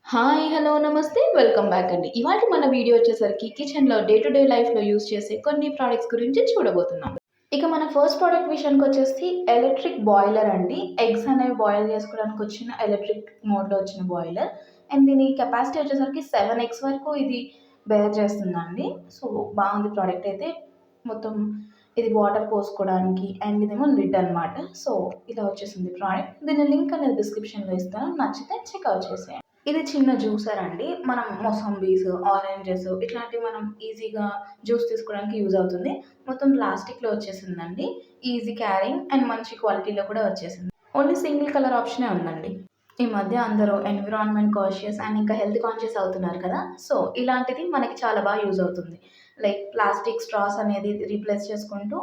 Hi! Hello! నమస్తే. Welcome back అండి. ఇవాల్టి మన వీడియో వచ్చేసరికి కిచెన్‌లో డే టు డే లైఫ్‌లో యూజ్ చేసే కొన్ని ప్రొడక్ట్స్ గురించి చూడబోతున్నాం. ఇక మన ఫస్ట్ ప్రొడక్ట్ విషయానికొచ్చేసి ఎలక్ట్రిక్ బాయిలర్ అండి. ఎగ్స్ అనేవి బాయిల్ చేసుకోవడానికి వచ్చిన ఎలక్ట్రిక్ మోడ్‌లో వచ్చిన బాయిలర్. అండ్ దీని కెపాసిటీ వచ్చేసరికి 7 ఎగ్స్ వరకు ఇది బేర్ చేస్తుందండి. సో, బాగుంది ప్రొడక్ట్ అయితే. మొత్తం ఇది వాటర్ పోసుకోవడానికి అండ్ ఇదేమో లిడ్ అనమాట. సో, ఇలా వచ్చేసింది ప్రొడక్ట్. దీని లింక్ అనేది డిస్క్రిప్షన్‌లో ఇస్తాను. నచ్చితే చెక్‌ఔట్ చేసేయండి. ఇది చిన్న జ్యూసర్ అండి. మనం మొసంబీస్, ఆరెంజెస్ ఇట్లాంటివి మనం ఈజీగా జ్యూస్ తీసుకోవడానికి యూజ్ అవుతుంది. మొత్తం ప్లాస్టిక్‌లో వచ్చేసిందండి. ఈజీ క్యారింగ్ అండ్ మంచి క్వాలిటీలో కూడా వచ్చేసింది. ఓన్లీ సింగిల్ కలర్ ఆప్షనే ఉందండి. ఈ మధ్య అందరూ ఎన్విరాన్మెంట్ కాన్షియస్ అండ్ ఇంకా హెల్త్ కాన్షియస్ అవుతున్నారు కదా! సో, ఇలాంటిది మనకి చాలా బాగా యూజ్ అవుతుంది. లైక్ ప్లాస్టిక్ స్ట్రాస్ అనేది రీప్లేస్ చేసుకుంటూ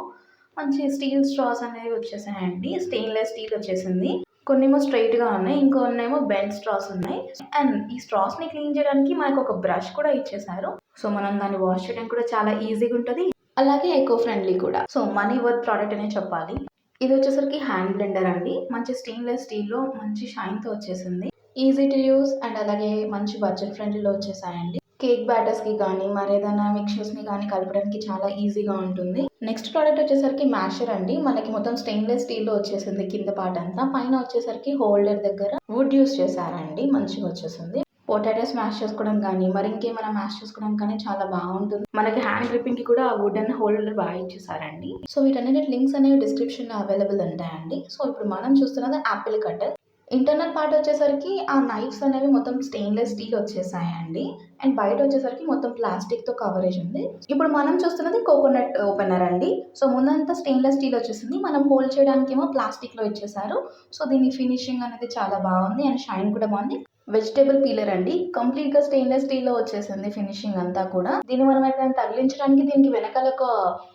మంచి స్టీల్ స్ట్రాస్ అనేవి వచ్చేసాయండి. స్టెయిన్‌లెస్ స్టీల్ వచ్చేసింది. కొన్నేమో స్ట్రెయిట్‌గా ఉన్నాయి. ఇంకొన్నేమో బెండ్ స్ట్రాస్ ఉన్నాయి. అండ్ ఈ స్ట్రాస్‌ని క్లీన్ చేయడానికి మనకొక బ్రష్ కూడా ఇచ్చేసారు. సో, మనం దాన్ని వాష్ చేయడానికి కూడా చాలా ఈజీగా ఉంటది. అలాగే ఎకో ఫ్రెండ్లీ కూడా. సో, మనీ వర్త్ ప్రొడక్ట్ అనే చెప్పాలి. ఇదొచ్చేసరికి హ్యాండ్ బ్లెండర్ అండి. మంచి స్టెయిన్‌లెస్ స్టీల్‌లో మంచి షైన్‌తో వచ్చేసింది. ఈజీ టు యూజ్ అండ్ అలాగే మంచి బడ్జెట్ ఫ్రెండ్లీలో వచ్చేసాయండి. కేక్ బ్యాటర్స్‌కి కానీ, మరేదైనా మిక్చర్స్‌ని కానీ కలపడానికి చాలా ఈజీగా ఉంటుంది. నెక్స్ట్ ప్రొడక్ట్ వచ్చేసరికి మ్యాషర్ అండి. మనకి మొత్తం స్టెయిన్‌లెస్ స్టీల్‌లో వచ్చేసింది కింద పార్ట్ అంతా. పైన వచ్చేసరికి హోల్డర్ దగ్గర వుడ్ యూజ్ చేశారండి. మంచిగా వచ్చేసింది. పొటాటోస్ మ్యాష్ చేసుకోవడం కానీ, మరి ఇంకేమైనా మ్యాష్ చేసుకోవడం కానీ చాలా బాగుంటుంది. మనకి హ్యాండ్ గ్రిప్పింగ్‌కి కూడా ఆ వుడెన్ హోల్డర్ బాగా ఇచ్చేసారండి. సో, వీటన్నిటి లింక్స్ అనేవి డిస్క్రిప్షన్‌లో అవైలబుల్ ఉంటాయండి. సో, ఇప్పుడు మనం చూస్తున్నది యాపిల్ కట్టర్. ఇంటర్నల్ పార్ట్ వచ్చేసరికి ఆ నైఫ్స్ అనేవి మొత్తం స్టెయిన్‌లెస్ స్టీల్ వచ్చేసాయండి. అండ్ బయట వచ్చేసరికి మొత్తం ప్లాస్టిక్‌తో కవరేజ్ ఉంది. ఇప్పుడు మనం చూస్తున్నది కోకోనట్ ఓపెనర్ అండి. సో, ముందంతా స్టెయిన్‌లెస్ స్టీల్ వచ్చేసింది. మనం హోల్డ్ చేయడానికేమో ప్లాస్టిక్‌లో ఇచ్చేసారు. సో, దీని ఫినిషింగ్ అనేది చాలా బాగుంది అండ్ షైన్ కూడా బాగుంది. వెజిటబుల్ పీలర్ అండి. కంప్లీట్‌గా స్టెయిన్‌లెస్ స్టీల్‌లో వచ్చేసింది ఫినిషింగ్ అంతా కూడా. దీన్ని మనం ఎక్కడైనా తగిలించడానికి దీనికి వెనకాల ఒక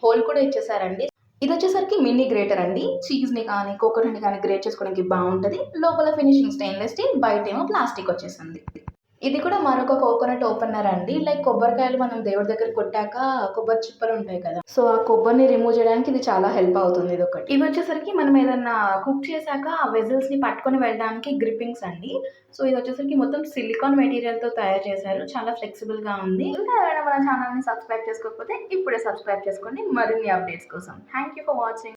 హోల్ కూడా ఇచ్చేసారండి. ఇదొచ్చేసరికి మినీ గ్రేటర్ అండి. చీజ్‌ని కానీ, కోకోనట్‌ని కానీ గ్రేట్ చేసుకోవడానికి బావుంటది. లోపల ఫినిషింగ్ స్టెయిన్‌లెస్ స్టీల్, బయటేమో ప్లాస్టిక్ వచ్చేసింది. ఇది కూడా మరొక కోకోనట్ ఓపెనర్ అండి. లైక్ కొబ్బరికాయలు మనం దేవుడి దగ్గర కొట్టాక కొబ్బరి చిప్పలు ఉంటాయి కదా! సో, ఆ కొబ్బరిని రిమూవ్ చేయడానికి ఇది చాలా హెల్ప్ అవుతుంది ఇదొకటి. ఇవొచ్చేసరికి మనం ఏదన్నా కుక్ చేశాక ఆ వెసెల్స్‌ని పట్టుకొని వెళ్ళడానికి గ్రిప్పింగ్స్ అండి. సో, ఇదొచ్చేసరికి మొత్తం సిలికాన్ మెటీరియల్‌తో తయారు చేశారు. చాలా ఫ్లెక్సిబుల్‌గా ఉంది. ఇంకా ఎవరైనా మన ఛానెల్‌ని సబ్స్క్రైబ్ చేసుకోకపోతే ఇప్పుడే సబ్స్క్రైబ్ చేసుకోండి మరిన్ని అప్డేట్స్ కోసం. Thank you for watching.